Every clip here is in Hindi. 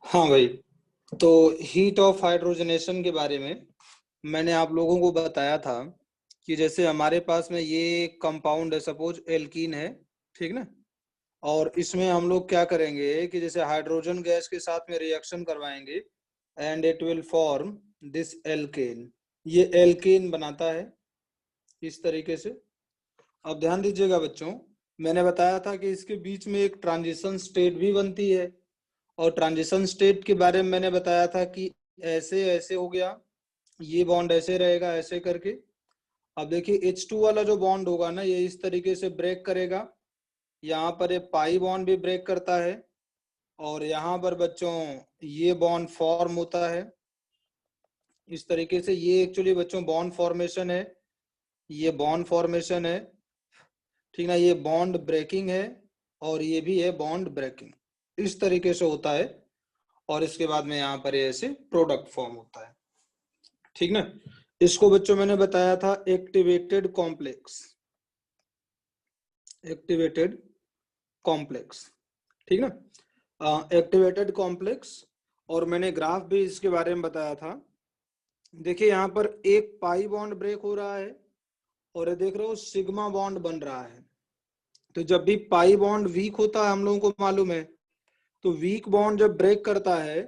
हाँ भाई, तो हीट ऑफ हाइड्रोजनेशन के बारे में मैंने आप लोगों को बताया था कि जैसे हमारे पास में ये कंपाउंड है, सपोज एल्कीन है, ठीक ना। और इसमें हम लोग क्या करेंगे कि जैसे हाइड्रोजन गैस के साथ में रिएक्शन करवाएंगे and it will form this alkane. ये एल्केन बनाता है इस तरीके से। अब ध्यान दीजिएगा बच्चों, मैंने बताया था कि इसके बीच में एक ट्रांजिशन स्टेट भी बनती है। और ट्रांजिशन स्टेट के बारे में मैंने बताया था कि ऐसे ऐसे हो गया, ये बॉन्ड ऐसे रहेगा ऐसे करके। अब देखिए H2 वाला जो बॉन्ड होगा ना, ये इस तरीके से ब्रेक करेगा। यहाँ पर ये पाई बॉन्ड भी ब्रेक करता है। और यहाँ पर बच्चों ये बॉन्ड फॉर्म होता है इस तरीके से। ये एक्चुअली बच्चों बॉन्ड फॉर्मेशन है, ये बॉन्ड फॉर्मेशन है, ठीक ना। ये बॉन्ड ब्रेकिंग है और ये भी है बॉन्ड ब्रेकिंग, इस तरीके से होता है। और इसके बाद में यहाँ पर ऐसे प्रोडक्ट फॉर्म होता है, ठीक ना। इसको बच्चों मैंने बताया था एक्टिवेटेड कॉम्प्लेक्स, एक्टिवेटेड कॉम्प्लेक्स, ठीक ना। Activated complex. और मैंने ग्राफ भी इसके बारे में बताया था। देखिए यहाँ पर एक पाई बॉन्ड ब्रेक हो रहा है और ये देख रहे हो सिग्मा बॉन्ड बन रहा है। तो जब भी पाई बॉन्ड वीक होता है, हम लोगों को मालूम है, तो वीक बॉन्ड जब ब्रेक करता है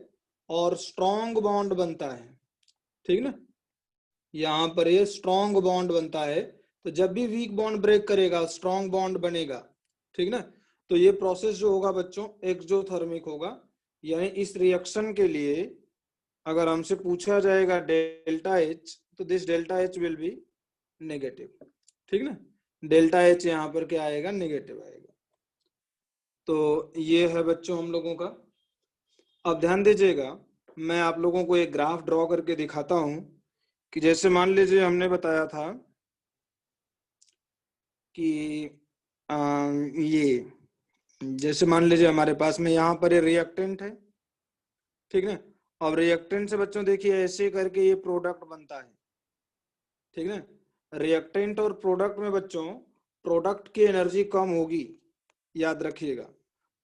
और स्ट्रॉन्ग बॉन्ड बनता है, ठीक ना। यहाँ पर ये स्ट्रॉन्ग बॉन्ड बनता है। तो जब भी वीक बॉन्ड ब्रेक करेगा स्ट्रॉन्ग बॉन्ड बनेगा, ठीक ना। तो ये प्रोसेस जो होगा बच्चों एक्सोथर्मिक होगा। यानी इस रिएक्शन के लिए अगर हमसे पूछा जाएगा डेल्टा एच, तो this delta H will be negative, ठीक ना। डेल्टा एच यहाँ पर क्या आएगा, नेगेटिव आएगा। तो ये है बच्चों हम लोगों का। अब ध्यान दीजिएगा, मैं आप लोगों को एक ग्राफ ड्रॉ करके दिखाता हूं कि जैसे मान लीजिए हमने बताया था कि ये जैसे मान लीजिए हमारे पास में यहाँ पर ये रिएक्टेंट है, ठीक है। अब रिएक्टेंट से बच्चों देखिए ऐसे करके ये प्रोडक्ट बनता है, ठीक है। रिएक्टेंट और प्रोडक्ट में बच्चों प्रोडक्ट की एनर्जी कम होगी, याद रखिएगा।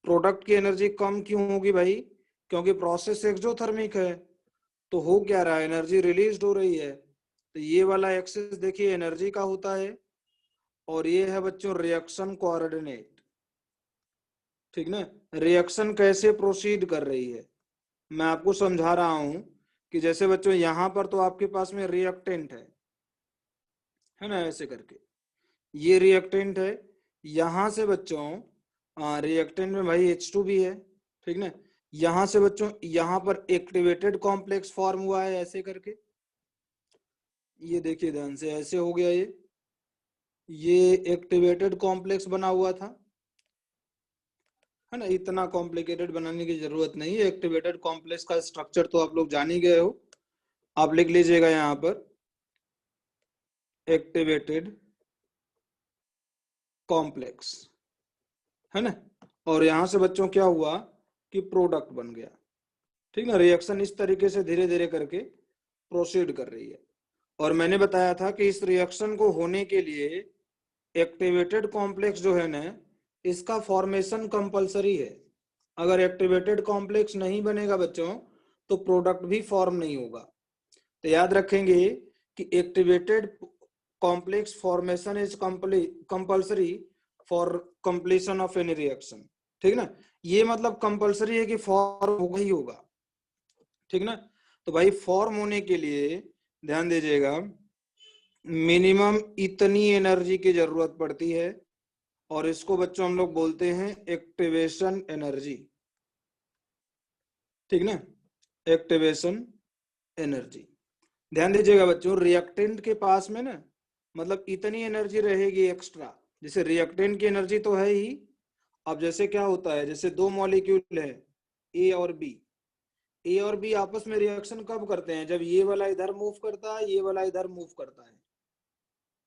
प्रोडक्ट की एनर्जी कम क्यों होगी भाई? क्योंकि प्रोसेस एक्सोथर्मिक है। तो हो क्या रहा है, एनर्जी रिलीज हो रही है। तो ये वाला एक्सेस देखिए एनर्जी का होता है और ये है बच्चों रिएक्शन कोऑर्डिनेट, ठीक ना। रिएक्शन कैसे प्रोसीड कर रही है मैं आपको समझा रहा हूं कि जैसे बच्चों यहां पर तो आपके पास में रिएक्टेंट है ना, ऐसे करके ये रिएक्टेंट है। यहां से बच्चों रिएक्टेंट में भाई H2 भी है, ठीक ना। यहां से बच्चों यहां पर एक्टिवेटेड कॉम्प्लेक्स फॉर्म हुआ है ऐसे करके। ये देखिए ध्यान से, ऐसे हो गया ये एक्टिवेटेड कॉम्प्लेक्स बना हुआ था, है ना। इतना कॉम्प्लिकेटेड बनाने की जरूरत नहीं है। एक्टिवेटेड कॉम्प्लेक्स का स्ट्रक्चर तो आप लोग जान ही गए हो। आप लिख लीजिएगा यहाँ पर एक्टिवेटेड कॉम्प्लेक्स, है ना। और यहां से बच्चों क्या हुआ कि प्रोडक्ट बन गया, ठीक ना। रिएक्शन इस तरीके से धीरे धीरे करके प्रोसीड कर रही है। और मैंने बताया था कि इस रिएक्शन को होने के लिए एक्टिवेटेड कॉम्प्लेक्स जो है ना, इसका फॉर्मेशन कंपलसरी है। अगर एक्टिवेटेड कॉम्प्लेक्स नहीं बनेगा बच्चों तो प्रोडक्ट भी फॉर्म नहीं होगा। तो याद रखेंगे कि activated complex formation is compulsory for completion of any reaction, ठीक ना। ये मतलब कंपलसरी है कि फॉर्म होगा ही होगा, ठीक ना। तो भाई फॉर्म होने के लिए ध्यान दीजिएगा मिनिमम इतनी एनर्जी की जरूरत पड़ती है और इसको बच्चों हम लोग बोलते हैं एक्टिवेशन एनर्जी, ठीक ना। Activation energy. ध्यान दीजिएगा बच्चों रिएक्टेंट के पास में ना मतलब इतनी एनर्जी रहेगी एक्स्ट्रा। जैसे रिएक्टेंट की एनर्जी तो है ही। अब जैसे क्या होता है, जैसे दो मॉलिक्यूल है ए और बी, ए और बी आपस में रिएक्शन कब करते हैं, जब ये वाला इधर मूव करता है ये वाला इधर मूव करता है,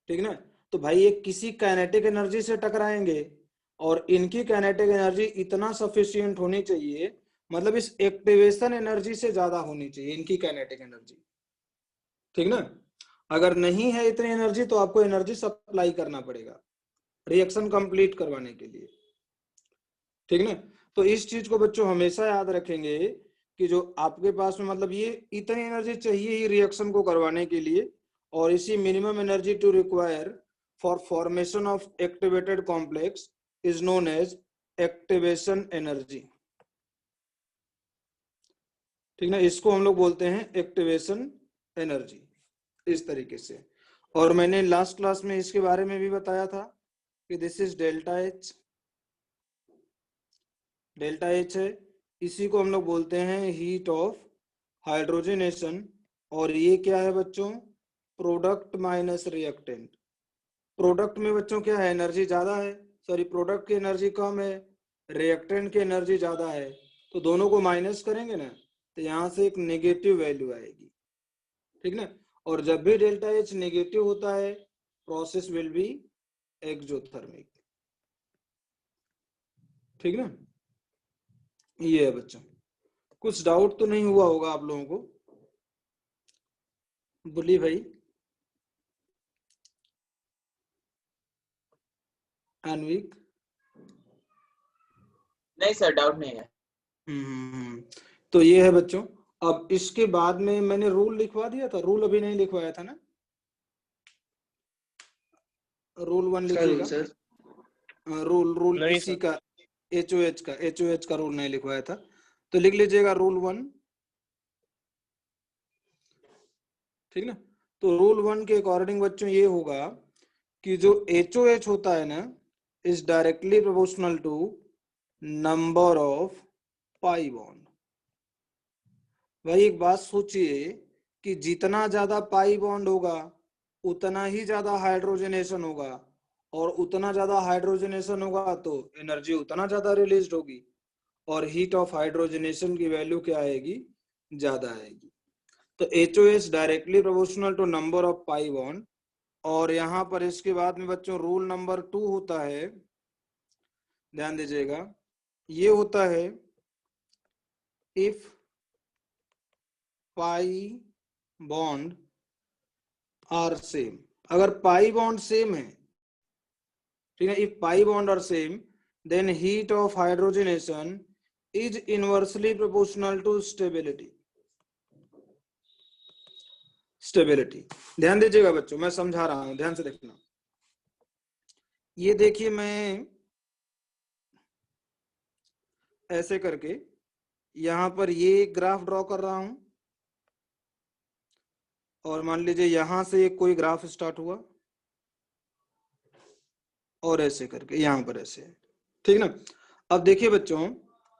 ठीक ना। तो भाई ये किसी काइनेटिक एनर्जी से टकराएंगे और इनकी काइनेटिक एनर्जी इतना सफिशिएंट होनी चाहिए, मतलब इस एक्टिवेशन एनर्जी से ज्यादा होनी चाहिए इनकी काइनेटिक एनर्जी, ठीक ना। अगर नहीं है इतनी एनर्जी तो आपको एनर्जी सप्लाई करना पड़ेगा रिएक्शन कंप्लीट करवाने के लिए, ठीक ना। तो इस चीज को बच्चों हमेशा याद रखेंगे कि जो आपके पास में मतलब ये इतनी एनर्जी चाहिए ही रिएक्शन को करवाने के लिए, और इसी minimum energy to require for formation of activated complex is known as activation energy. ठीक ना, इसको हम लोग बोलते हैं एक्टिवेशन एनर्जी, इस तरीके से। और मैंने लास्ट क्लास में इसके बारे में भी बताया था कि this is delta H, delta H है, इसी को हम लोग बोलते हैं हीट ऑफ हाइड्रोजनेशन। और ये क्या है बच्चों, प्रोडक्ट माइनस रिएक्टेंट। प्रोडक्ट में बच्चों क्या है, एनर्जी ज्यादा है, सॉरी प्रोडक्ट की एनर्जी कम है, रिएक्टेंट की एनर्जी ज्यादा है, तो दोनों को माइनस करेंगे ना, तो यहाँ से एक नेगेटिव वैल्यू आएगी। ठीक ना, और जब भी डेल्टा एच नेगेटिव होता है प्रोसेस विल बी एक्सोथर्मिक। ठीक ना, ये है बच्चों, कुछ डाउट तो नहीं हुआ होगा आप लोगों को? बोलिए भाई। अनविक? नहीं सर, डाउट नहीं है। तो ये है बच्चों। अब इसके बाद में मैंने रूल लिखवा दिया था, रूल अभी नहीं लिखवाया था ना, रूल 1 लिखिएगा। रूल रूल इसी का एचओएच का रूल नहीं लिखवाया था, तो लिख लीजिएगा रूल 1। ठीक ना, तो रूल 1 के अकॉर्डिंग बच्चों ये होगा कि जो एचओएच होता है ना is directly proportional to number of pi bond. भाई एक बात सोचिए कि जितना ज्यादा पाई बॉन्ड होगा उतना ही ज्यादा हाइड्रोजनेशन होगा, और उतना ज्यादा हाइड्रोजनेशन होगा तो एनर्जी उतना ज्यादा रिलीज होगी, और हीट ऑफ हाइड्रोजनेशन की वैल्यू क्या आएगी, ज्यादा आएगी। तो HOH directly proportional to number of pi bond. और यहाँ पर इसके बाद में बच्चों रूल नंबर 2 होता है, ध्यान दीजिएगा, ये होता है if pi bond are same. अगर पाई बॉन्ड सेम है, ठीक है, if pi bond are same then heat of hydrogenation is inversely proportional to stability. Stability, ध्यान दीजिएगा बच्चों, मैं समझा रहा हूं, ध्यान से देखना। ये देखिए मैं ऐसे करके यहां पर ये ग्राफ ड्रॉ कर रहा हूं, और मान लीजिए यहां से एक कोई ग्राफ स्टार्ट हुआ और ऐसे करके यहां पर ऐसे, ठीक ना। अब देखिए बच्चों,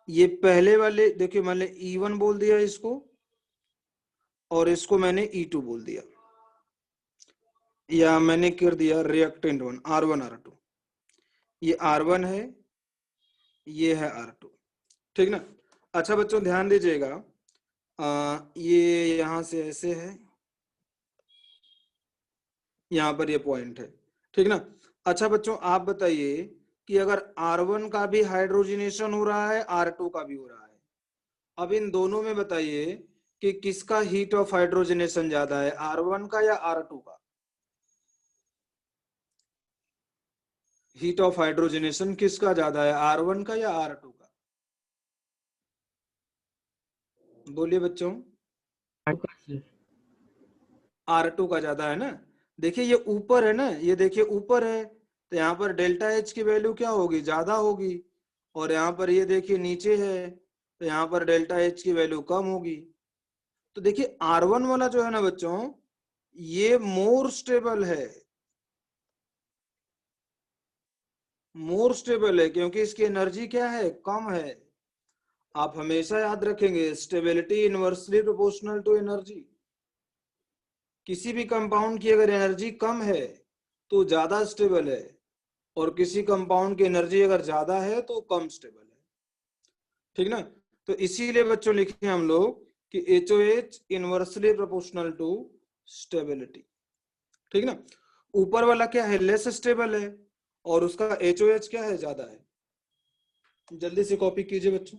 ये पहले वाले देखिए मैंने E1 बोल दिया इसको, और इसको मैंने E2 बोल दिया, या मैंने कर दिया रिएक्टेंट 1 R1 R2। ये R1 है, ये है R2। ठीक ना। अच्छा बच्चों ध्यान दीजिएगा, ये यहां से ऐसे है, यहां पर ये पॉइंट है, ठीक ना। अच्छा बच्चों आप बताइए कि अगर R1 का भी हाइड्रोजनेशन हो रहा है, R2 का भी हो रहा है, अब इन दोनों में बताइए कि किसका हीट ऑफ हाइड्रोजनेशन ज्यादा है, R1 का या R2 का? हीट ऑफ हाइड्रोजनेशन किसका ज्यादा है, R1 का या R2 का? बोलिए बच्चों। R2 का ज्यादा है ना। देखिए ये ऊपर है ना, ये देखिए ऊपर है, तो यहाँ पर डेल्टा एच की वैल्यू क्या होगी, ज्यादा होगी, और यहाँ पर ये देखिए नीचे है, तो यहाँ पर डेल्टा एच की वैल्यू कम होगी। तो देखिए R1 वाला जो है ना बच्चों, ये मोर स्टेबल है, मोर स्टेबल है, क्योंकि इसकी एनर्जी क्या है, कम है। आप हमेशा याद रखेंगे stability inversely proportional to energy. किसी भी कंपाउंड की अगर एनर्जी कम है तो ज्यादा स्टेबल है, और किसी कंपाउंड की एनर्जी अगर ज्यादा है तो कम स्टेबल है। ठीक ना, तो इसीलिए बच्चों लिखे हम लोग कि HOH inversely proportional to stability. ठीक ना, ऊपर वाला क्या है, लेस स्टेबल है, और उसका HOH क्या है, ज्यादा है। जल्दी से कॉपी कीजिए बच्चों।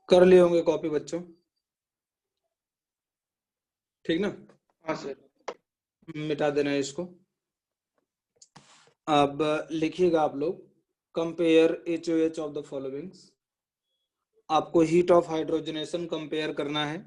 कर लिए होंगे कॉपी बच्चों, ठीक ना? हाँ सर। मिटा देना है इसको। अब लिखिएगा आप लोग, compare HOH of the followings. आपको हीट ऑफ हाइड्रोजनेशन कंपेयर करना है।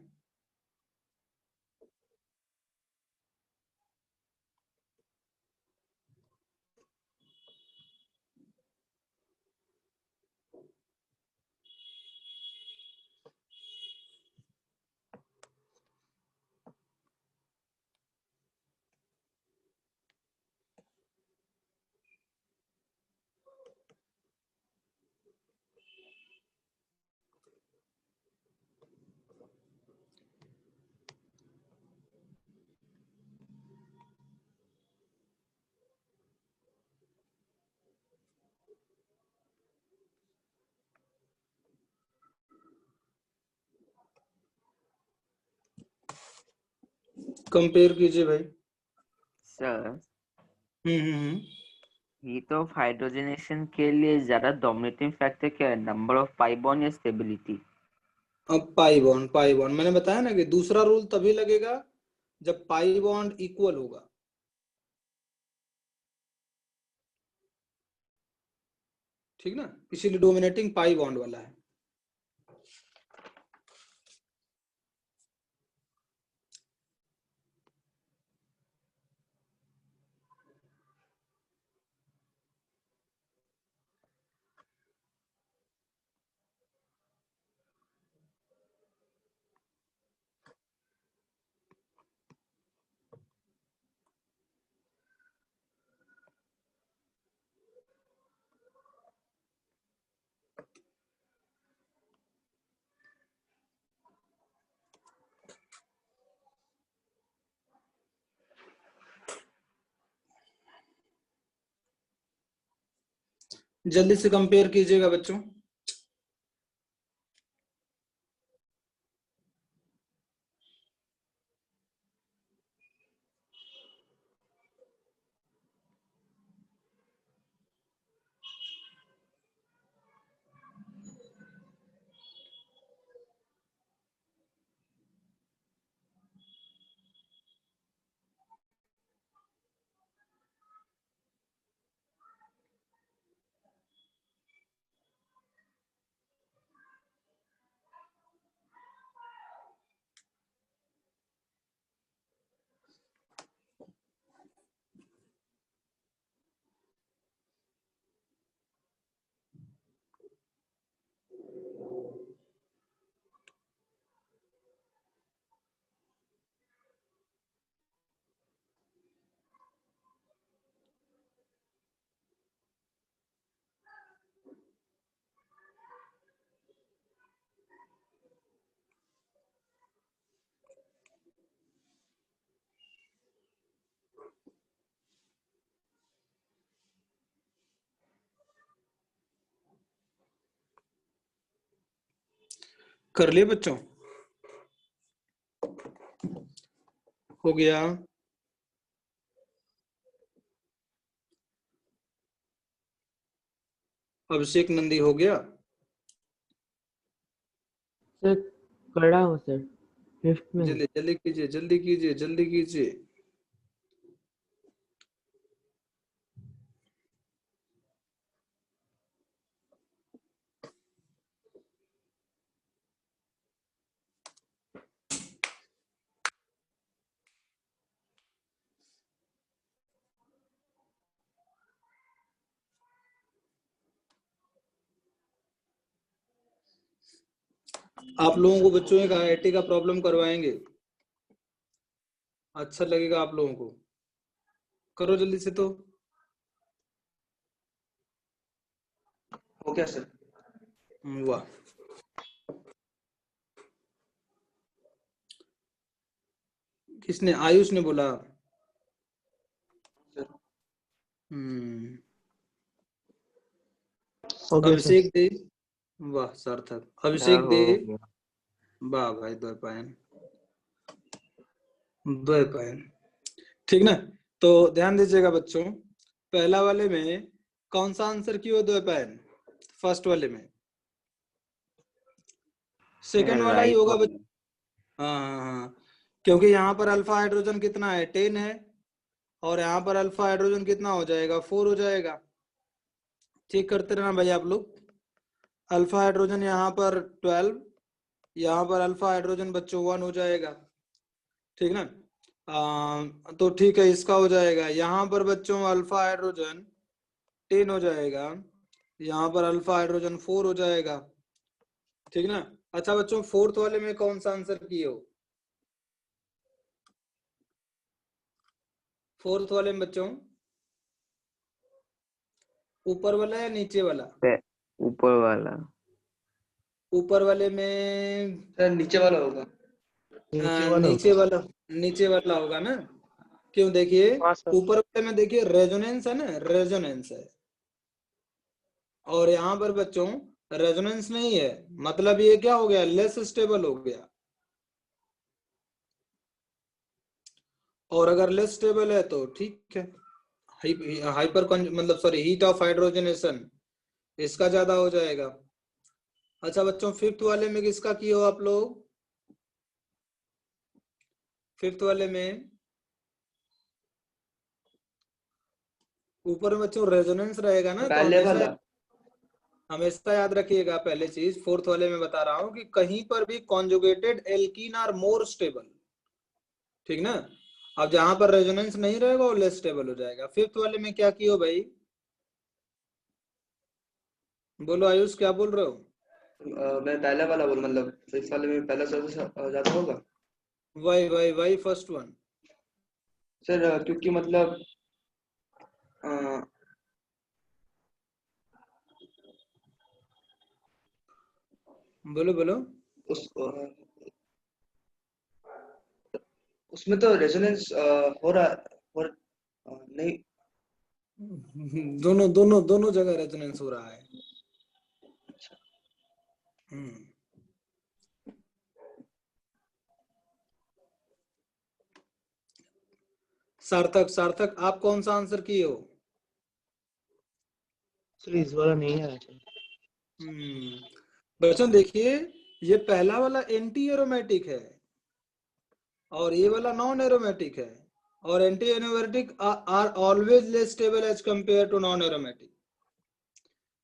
कंपेयर कीजिए भाई। Sir hmm. Heat of hydrogenation के लिए ज्यादा डोमिनेटिंग फैक्टर क्या है, नंबर ऑफ पाई बॉन्ड या स्टेबिलिटी? अब पाई बॉन्ड मैंने बताया ना कि दूसरा रूल तभी लगेगा जब पाई बॉन्ड इक्वल होगा, ठीक ना? इसीलिए डोमिनेटिंग पाई बॉन्ड वाला है। जल्दी से कंपेयर कीजिएगा बच्चों। कर लिए बच्चों? हो गया? अभिषेक नंदी हो गया? सर कर रहा हूँ सर, फिफ्थ में। जल्दी जल्दी कीजिए, जल्दी कीजिए, जल्दी कीजिए। आप लोगों को बच्चों एक IIT का प्रॉब्लम करवाएंगे, अच्छा लगेगा आप लोगों को। करो जल्दी से। तो हो गया सर। वाह, किसने? आयुष ने बोला। सर हो गया सर। अभिषेक दे। वाह सार्थक। अभिषेक दे। हो गया। वाह भाई, द्वैपायन, द्वैपायन, ठीक ना? तो ध्यान दीजिएगा बच्चों, पहला वाले में कौन सा आंसर की हो दो पैन फर्स्ट वाले में? सेकंड वाला ही राइट होगा वाला। हाँ हाँ हाँ, क्योंकि यहाँ पर अल्फा हाइड्रोजन कितना है 10 है, और यहाँ पर अल्फा हाइड्रोजन कितना हो जाएगा 4 हो जाएगा। चेक करते रहना भाई आप लोग। अल्फा हाइड्रोजन यहाँ पर 12, यहाँ पर अल्फा हाइड्रोजन बच्चों 1 हो जाएगा, ठीक ना। तो ठीक है, इसका हो जाएगा यहाँ पर बच्चों अल्फा हाइड्रोजन 10 हो जाएगा, यहाँ पर अल्फा हाइड्रोजन 4 हो जाएगा, ठीक ना। अच्छा बच्चों, फोर्थ वाले में कौन सा आंसर किए हो? फोर्थ वाले में बच्चों ऊपर वाला या नीचे वाला? ऊपर वाला। ऊपर वाले में सर नीचे वाला होगा। नीचे वाला होगा ना। क्यों? देखिए हाँ सर। ऊपर वाले में देखिए रेजोनेंस है ना, रेजोनेंस है, और यहाँ पर बच्चों रेजोनेंस नहीं है, मतलब ये क्या हो गया, लेस स्टेबल हो गया। और अगर लेस स्टेबल है तो ठीक है, हाइपर मतलब सॉरी हीट ऑफ हाइड्रोजनेशन इसका ज्यादा हो जाएगा। अच्छा बच्चों, फिफ्थ वाले में किसका किए हो आप लोग? फिफ्थ वाले में ऊपर में बच्चों रेजोनेंस रहेगा ना, तो पहले वाला। हमेशा याद रखिएगा। पहले चीज फोर्थ वाले में बता रहा हूं कि कहीं पर भी conjugated alkene are more stable, ठीक ना। अब जहां पर रेजोनेंस नहीं रहेगा वो लेस स्टेबल हो जाएगा। फिफ्थ वाले में क्या किए हो भाई? बोलो आयुष, क्या बोल रहे हो? मैं पहले वाला बोल, मतलब फिफ्थ वाले में पहला सबसे ज्यादा होगा। Y first one. सर क्योंकि मतलब अ, बोलो बोलो। उस उसमें तो रेजोनेंस हो रहा नहीं। दोनों दोनों दोनों जगह रेजोनेंस हो रहा है। हम्म। सार्थक, सार्थक आप कौन सा आंसर किए हो? सर इस वाला नहीं है सर। बच्चों देखिए, ये पहला वाला एंटी एरोमेटिक है और ये वाला नॉन एरोमेटिक है, और anti aromatic are always less stable as compare to non aromatic,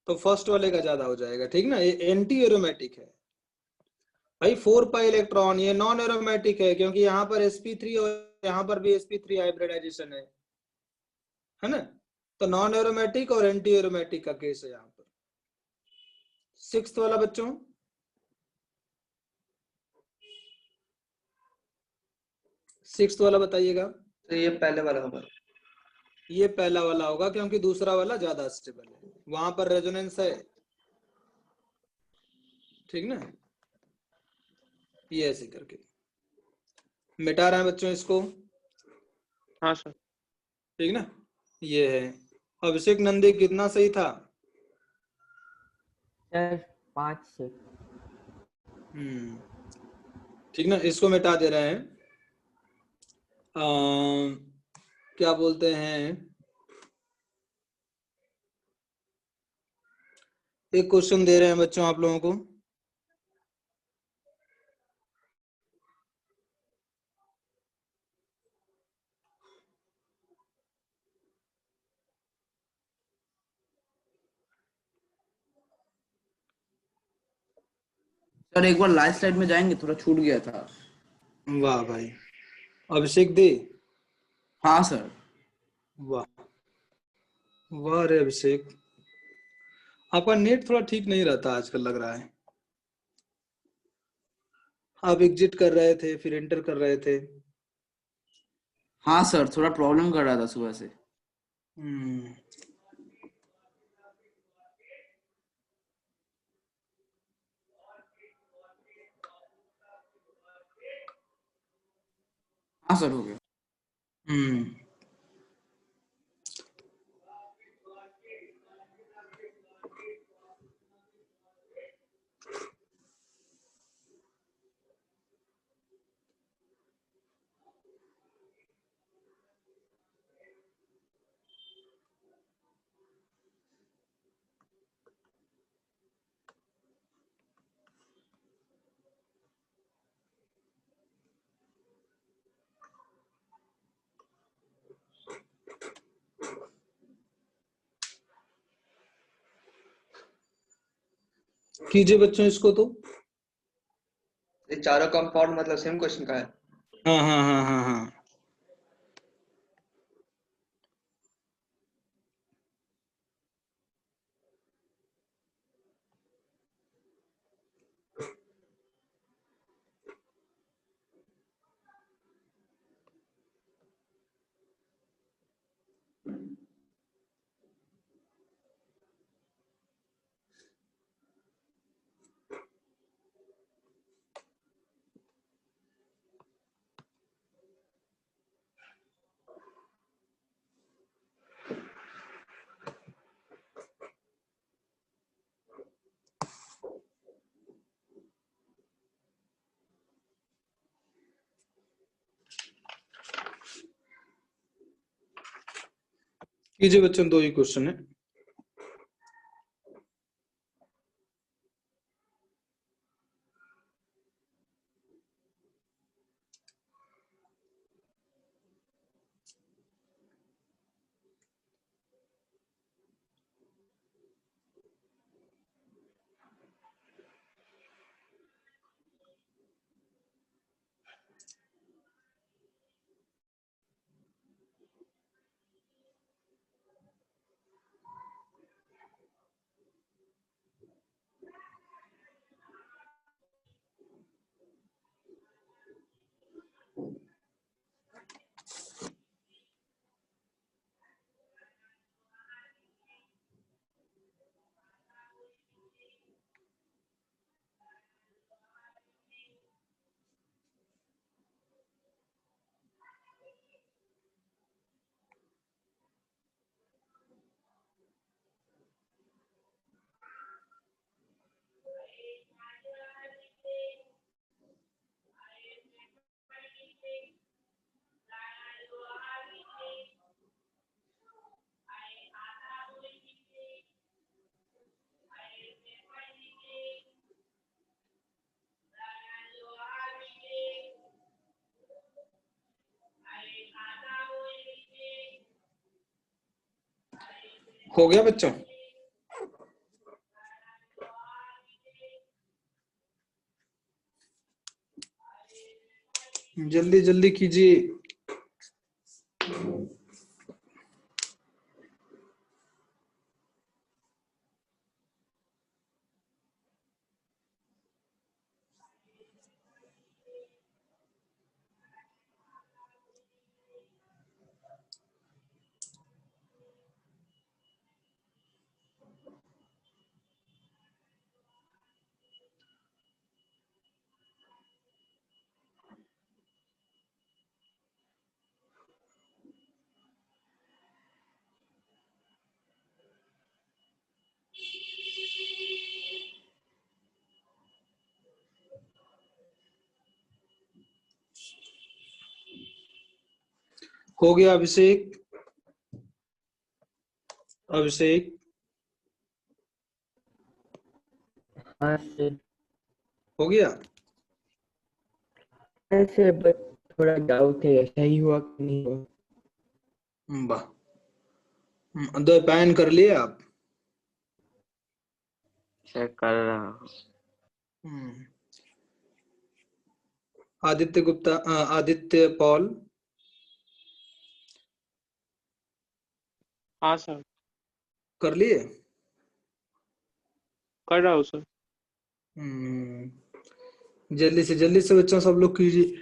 तो फर्स्ट वाले का ज्यादा हो जाएगा, ठीक ना। ये एंटी एरोमेटिक है भाई, 4 पाई इलेक्ट्रॉन। ये नॉन एरोमेटिक है क्योंकि यहाँ पर sp3 और यहाँ पर भी sp3 हाइब्रिडाइजेशन है ना। तो नॉन एरोमेटिक और एंटी एरोमेटिक का केस है यहाँ पर। सिक्स्थ वाला बच्चों, सिक्स्थ वाला बताइएगा। तो ये पहले वाला होगा। ये पहला वाला होगा क्योंकि दूसरा वाला ज्यादा स्टेबल है, वहां पर रेजोनेंस है, ठीक ना। ये ऐसे करके मिटा रहे हैं बच्चों इसको, हाँ सर। ठीक ना। ये है अभिषेक नंदी, कितना सही था? सर 5 से। ठीक ना, इसको मिटा दे रहे हैं। क्या बोलते हैं, एक क्वेश्चन दे रहे हैं बच्चों आप लोगों को। सर एक बार लास्ट स्लाइड में जाएंगे, थोड़ा छूट गया था। वाह भाई, अभिषेक दे। हाँ सर। वाह वाह रे अभिषेक, आपका नेट थोड़ा ठीक नहीं रहता आजकल लग रहा है। आप एग्जिट कर रहे थे फिर एंटर कर रहे थे। हाँ सर, थोड़ा प्रॉब्लम कर रहा था सुबह से। हम्म। हाँ सर, हो गया। हम्म। कीजिए बच्चों इसको तो। ये चारों कंपाउंड मतलब सेम क्वेश्चन का है। हाँ हाँ हाँ हाँ हाँ। कीजिए बच्चों, 2 ही क्वेश्चन है। हो गया बच्चों? जल्दी जल्दी कीजिए। हो गया अभिषेक? अभिषेक हाँ सर। हो गया? सर बस थोड़ा डाउट है, सही हुआ कि नहीं हुआ। वाह, दो पैन कर लिए आप? चेक कर रहा हूँ। आदित्य गुप्ता, आदित्य पॉल हाँ सर, कर लिए? कर रहा हूँ सर। जल्दी से बच्चों सब लोग कीजिए।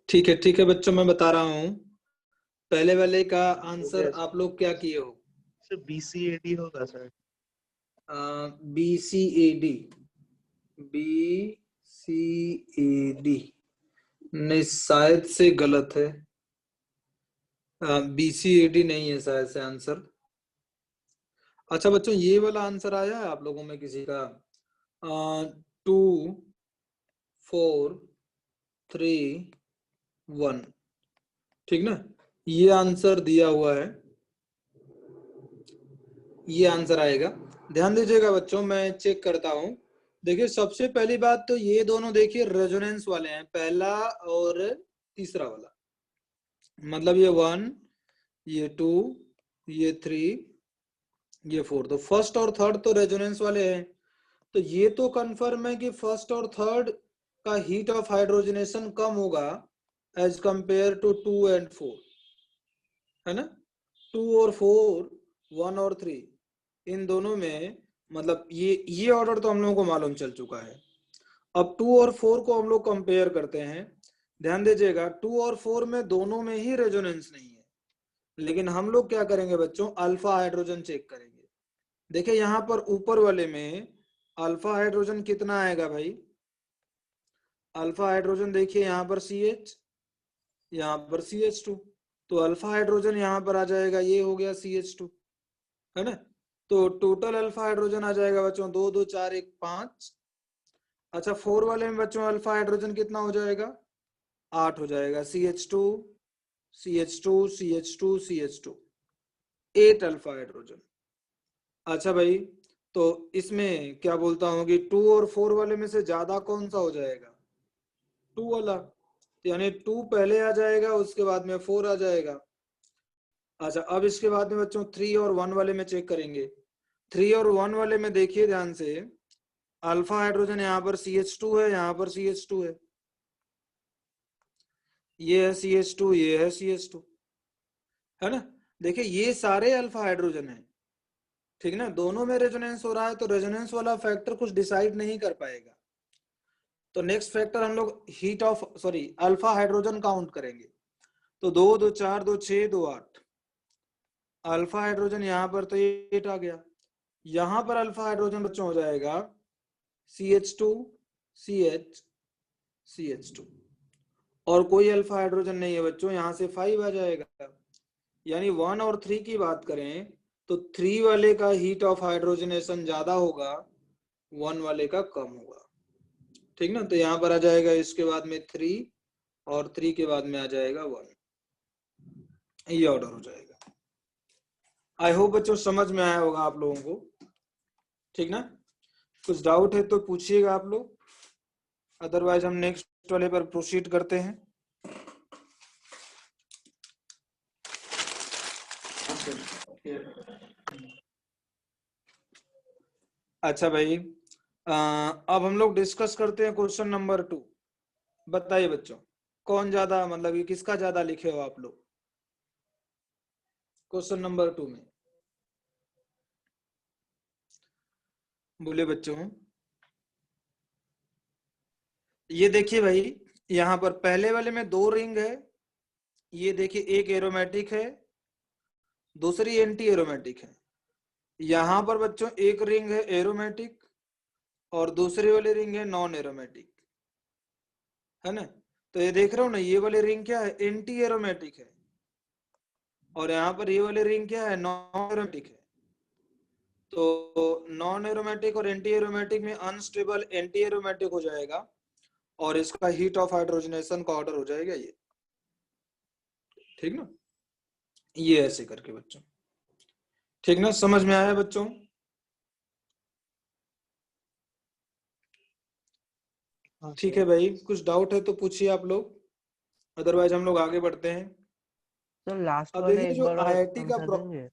ठीक है बच्चों, मैं बता रहा हूँ। पहले वाले का आंसर आप लोग क्या किए हो? सर BCAD होगा सर। BCAD, BCAD नहीं, शायद से गलत है। BCAD नहीं है शायद से आंसर। अच्छा बच्चों, ये वाला आंसर आया है आप लोगों में किसी का? 2 4 3 1, ठीक ना? ये आंसर दिया हुआ है, ये आंसर आएगा। ध्यान दीजिएगा बच्चों, मैं चेक करता हूं। देखिए सबसे पहली बात तो ये दोनों देखिए रेजोनेंस वाले हैं, पहला और तीसरा वाला, मतलब ये 1, ये 2, ये 3, ये 4। तो फर्स्ट और थर्ड तो रेजोनेंस वाले हैं, तो ये तो कंफर्म है कि फर्स्ट और थर्ड का हीट ऑफ हाइड्रोजनेशन कम होगा एज कंपेयर टू 2 और 4, है ना? 2 और 4, 1 और 3, इन दोनों में मतलब ये ऑर्डर तो हम लोगों को मालूम चल चुका है। अब 2 और 4 को हम लोग कंपेयर करते हैं। ध्यान दीजिएगा 2 और 4 में दोनों में ही रेजोनेंस नहीं है, लेकिन हम लोग क्या करेंगे बच्चों, अल्फा हाइड्रोजन चेक करेंगे। देखिए यहाँ पर ऊपर वाले में अल्फा हाइड्रोजन कितना आएगा भाई? अल्फा हाइड्रोजन देखिए यहाँ पर CH, यहाँ पर CH2, तो अल्फा हाइड्रोजन यहाँ पर आ जाएगा, ये हो गया CH2, है ना? तो टोटल अल्फा हाइड्रोजन आ जाएगा बच्चों 2 2 4 1 5। अच्छा 4 वाले में बच्चों अल्फा हाइड्रोजन कितना हो जाएगा? 8 हो जाएगा, CH2 CH2 CH2 CH2, 8 alpha hydrogen. अच्छा भाई, तो इसमें क्या बोलता हूँ कि 2 और 4 वाले में से ज्यादा कौन सा हो जाएगा? 2 वाला, यानी 2 पहले आ जाएगा, उसके बाद में 4 आ जाएगा। अच्छा अब इसके बाद में बच्चों 3 और 1 वाले में चेक करेंगे। 3 और 1 वाले में देखिए ध्यान से, अल्फा हाइड्रोजन यहाँ पर CH2 है, यहाँ पर CH2 है, ये है CH2, ये है CH2, है ना? देखिए ये सारे अल्फा हाइड्रोजन है, ठीक ना? दोनों में रेजोनेंस हो रहा है, तो रेजोनेंस वाला फैक्टर कुछ डिसाइड नहीं कर पाएगा। तो नेक्स्ट फैक्टर हम लोग heat of alpha hydrogen count करेंगे। तो 2 2 4 2 6 2 8, अल्फा हाइड्रोजन यहाँ पर तो 8 आ गया। यहाँ पर अल्फा हाइड्रोजन बच्चों हो जाएगा CH2 CH CH2, और कोई अल्फा हाइड्रोजन नहीं है बच्चों, यहाँ से 5 आ जाएगा। यानी 1 और 3 की बात करें तो 3 वाले का हीट ऑफ हाइड्रोजनेशन ज्यादा होगा, 1 वाले का कम होगा, ठीक ना? तो यहाँ पर आ जाएगा, इसके बाद में 3 और 3 के बाद में आ जाएगा 1, ये ऑर्डर हो जाएगा। आई होप बच्चों समझ में आया होगा आप लोगों को, ठीक ना? कुछ डाउट है तो पूछिएगा आप लोग, अदरवाइज हम नेक्स्ट वाले पर प्रोसीड करते हैं। अच्छा भाई, अब हम लोग डिस्कस करते हैं क्वेश्चन नंबर 2। बताइए बच्चों, कौन ज्यादा मतलब ये किसका ज्यादा लिखे हो आप लोग क्वेश्चन नंबर 2 में? बोले बच्चों। ये देखिए भाई, यहाँ पर पहले वाले में 2 रिंग है, ये देखिए एक एरोमेटिक है, दूसरी एंटी एरोमेटिक है। यहाँ पर बच्चों एक रिंग है एरोमेटिक और दूसरी वाली रिंग है नॉन एरोमेटिक, है ना? तो ये देख रहे हो ना, ये वाली रिंग क्या है? एंटी एरोमेटिक है, और यहाँ पर ये वाली रिंग क्या है? नॉन एरोमेटिक है। तो नॉन एरोमेटिक और एंटी एरोमेटिक में अनस्टेबल एंटी एरोमेटिक हो जाएगा, और इसका हीट ऑफ हाइड्रोजनेशन का ऑर्डर हो जाएगा ये, ठीक ना? ये ऐसे करके बच्चों, ठीक ना? समझ में आया बच्चों? ठीक है भाई, कुछ डाउट है तो पूछिए आप लोग, अदरवाइज हम लोग आगे बढ़ते हैं। सर लास्ट अब वाला देखिए एक जो बार और IIT का आंसर देंगे?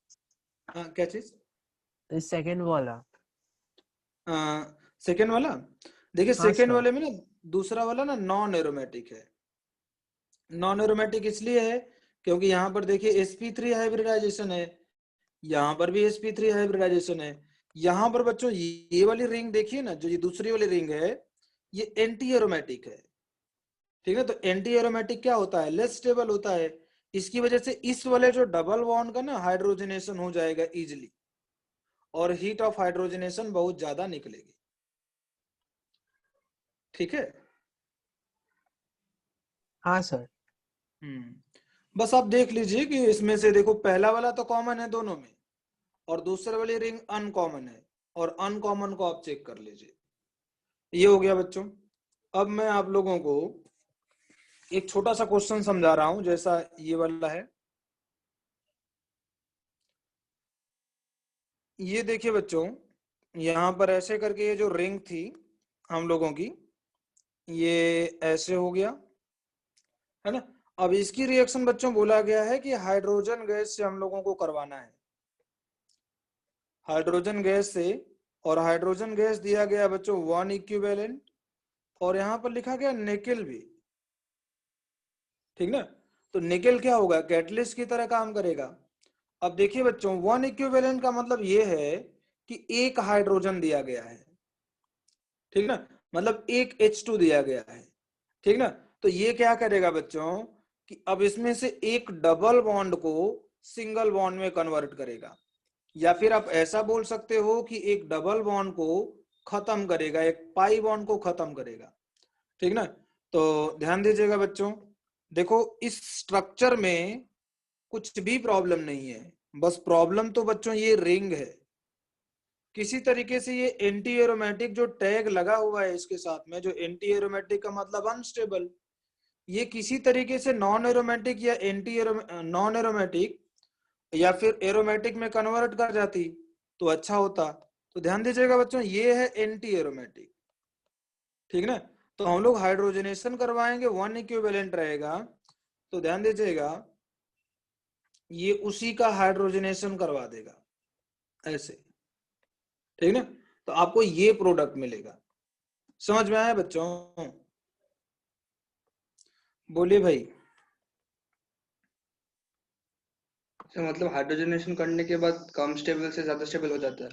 हाँ क्या चीज? सेकंड वाला। सेकेंड वाला, देखिए हाँ सेकेंड सर। वाले में ना दूसरा वाला ना नॉन एरोमेटिक है। नॉन एरोमेटिक इसलिए है क्योंकि यहाँ पर देखिए sp3 हाइब्रिडाइजेशन है, यहाँ पर भी sp3 हाइब्रिडाइजेशन है। यहाँ पर बच्चों ये वाली रिंग देखिए ना, जो ये दूसरी वाली रिंग है, ये एंटी एरोमेटिक है, ठीक है? तो एंटी एरोमेटिक क्या होता है? लेस स्टेबल होता है। इसकी वजह से इस वाले जो डबल बॉन्ड का ना हाइड्रोजनेशन हो जाएगा इजिली, और हीट ऑफ हाइड्रोजनेशन बहुत ज्यादा निकलेगी, ठीक है? हाँ सर। बस आप देख लीजिए कि इसमें से देखो पहला वाला तो कॉमन है दोनों में, और दूसरे वाली रिंग अनकॉमन है, और अनकॉमन को आप चेक कर लीजिए। ये हो गया बच्चों। अब मैं आप लोगों को एक छोटा सा क्वेश्चन समझा रहा हूं, जैसा ये वाला है। ये देखिए बच्चों, यहां पर ऐसे करके ये जो रिंग थी हम लोगों की, ये ऐसे हो गया, है ना। अब इसकी रिएक्शन बच्चों बोला गया है कि हाइड्रोजन गैस से हम लोगों को करवाना है, हाइड्रोजन गैस से। और हाइड्रोजन गैस दिया गया बच्चों 1 इक्विवेलेंट, और यहां पर लिखा गया निकेल भी, ठीक ना। तो निकेल क्या होगा, कैटलिस्ट की तरह काम करेगा। अब देखिए बच्चों 1 इक्विवेलेंट का मतलब ये है कि एक हाइड्रोजन दिया गया है, ठीक ना, मतलब एक H2 दिया गया है, ठीक ना। तो ये क्या करेगा बच्चों कि अब इसमें से एक डबल बॉन्ड को सिंगल बॉन्ड में कन्वर्ट करेगा, या फिर आप ऐसा बोल सकते हो कि एक डबल बॉन्ड को खत्म करेगा, एक पाई बॉन्ड को खत्म करेगा, ठीक ना। तो ध्यान दीजिएगा बच्चों, देखो इस स्ट्रक्चर में कुछ भी प्रॉब्लम नहीं है, बस प्रॉब्लम तो बच्चों ये रिंग है। किसी तरीके से ये एंटी एरोमेटिक जो टैग लगा हुआ है इसके साथ में, जो एंटी एरोमेटिक का मतलब अनस्टेबल, ये किसी तरीके से नॉन एरोमेटिक या नॉन एरोमेटिक या फिर एरोमेटिक में कन्वर्ट कर जाती तो अच्छा होता। तो ध्यान दीजिएगा बच्चों, ये है एंटी एरोमेटिक, ठीक ना। तो हम लोग हाइड्रोजनेशन करवाएंगे, 1 इक्विवेलेंट रहेगा, तो ध्यान दीजिएगा ये उसी का हाइड्रोजनेशन करवा देगा ऐसे, ठीक ना। तो आपको ये प्रोडक्ट मिलेगा। समझ में आया बच्चों? बोलिए भाई। तो मतलब हाइड्रोजनेशन करने के बाद कम स्टेबल से ज्यादा स्टेबल हो जाता है?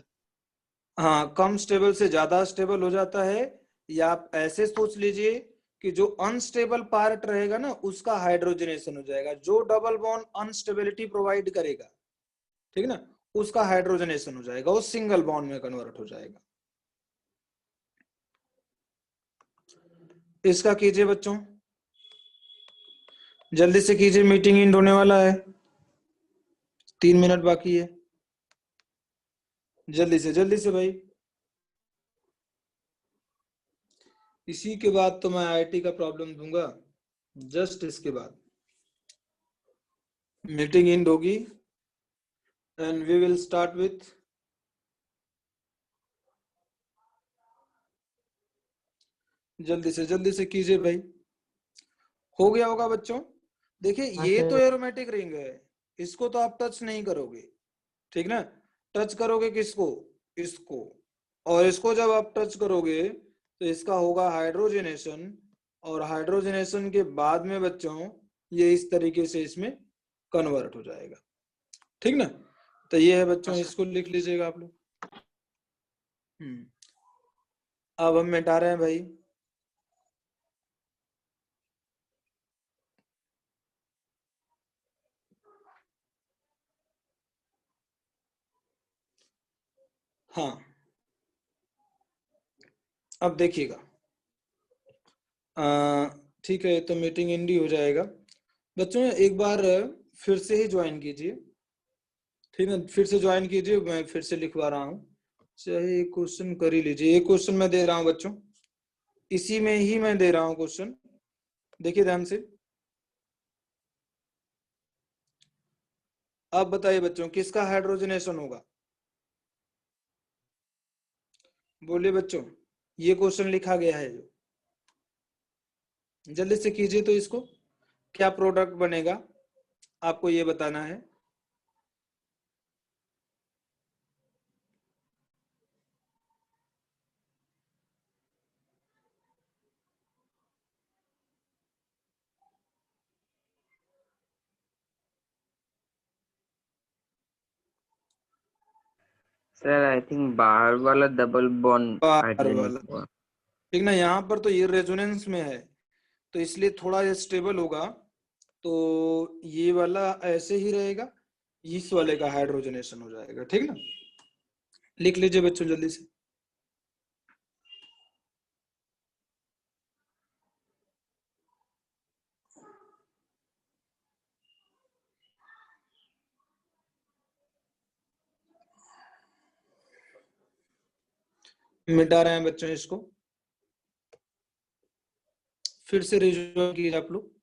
हाँ, कम स्टेबल से ज्यादा स्टेबल हो जाता है, या आप ऐसे सोच लीजिए कि जो अनस्टेबल पार्ट रहेगा ना उसका हाइड्रोजनेशन हो जाएगा, जो डबल बॉन्ड अनस्टेबिलिटी प्रोवाइड करेगा, ठीक ना, उसका हाइड्रोजनेशन हो जाएगा, वो सिंगल बॉन्ड में कन्वर्ट हो जाएगा। इसका कीजिए बच्चों, जल्दी से कीजिए, मीटिंग एंड होने वाला है, 3 मिनट बाकी है, जल्दी से भाई। इसी के बाद तो मैं आईआईटी का प्रॉब्लम दूंगा, जस्ट इसके बाद मीटिंग एंड होगी and we will start with जल्दी से कीजिए भाई। हो गया होगा बच्चों। देखिए हाँ ये सर। तो एरोमेटिक रिंग है, इसको तो आप टच नहीं करोगे, ठीक ना। टच करोगे किसको, इसको, और इसको जब आप टच करोगे तो इसका होगा हाइड्रोजनेशन, और हाइड्रोजनेशन के बाद में बच्चों ये इस तरीके से इसमें कन्वर्ट हो जाएगा, ठीक ना। तो ये है बच्चों, इसको लिख लीजिएगा आप लोग। अब हम मिटा रहे हैं भाई। हाँ, अब देखिएगा, ठीक है, तो मीटिंग एंड हो जाएगा बच्चों। एक बार फिर से ही ज्वाइन कीजिए, ठीक है, फिर से ज्वाइन कीजिए, मैं फिर से लिखवा रहा हूँ, चाहे क्वेश्चन कर ही लीजिए। एक क्वेश्चन मैं दे रहा हूँ बच्चों, इसी में ही मैं दे रहा हूँ क्वेश्चन, देखिए ध्यान से। आप बताइए बच्चों किसका हाइड्रोजनेशन होगा, बोलिए बच्चों। ये क्वेश्चन लिखा गया है जो, जल्दी से कीजिए। तो इसको क्या प्रोडक्ट बनेगा आपको ये बताना है। सर आई थिंक बाहर वाला डबल बॉन्ड बाहर हाइड्रोजन वाला, हुआ। ठीक ना, यहाँ पर तो ये रेजोनेंस में है तो इसलिए थोड़ा ये स्टेबल होगा, तो ये वाला ऐसे ही रहेगा, इस वाले का हाइड्रोजनेशन हो जाएगा, ठीक ना। लिख लीजिए बच्चों जल्दी से। मिटा रहे हैं बच्चों इसको, फिर से रिज्यूम कीजिए आप लोग।